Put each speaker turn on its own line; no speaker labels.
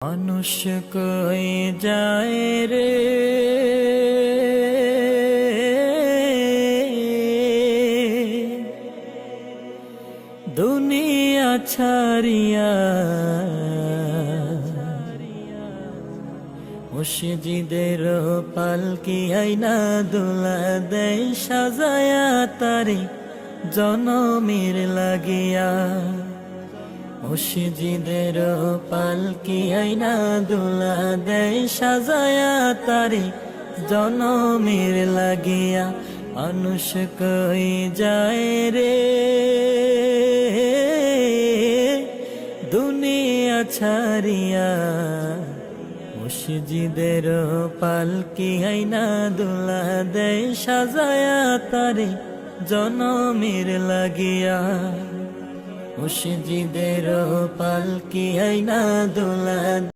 মানুষ কই যায় রে দুনিয়া ছাড়িয়া, মসজিদের পালকি আইনা দোলা দেয় সাজায়া তারে জনমের লাগিয়া। মসজিদের পালকি আইনা দোলা দেয় সাজায়া তারে জনমের লাগিয়া। মানুষ কই যায় রে দুনিয়া ছাড়িয়া, মসজিদের পালকি আইনা দোলা দেয় সাজায়া তারে জনমের লাগিয়া। মসজিদের পালকি আইনা দোলা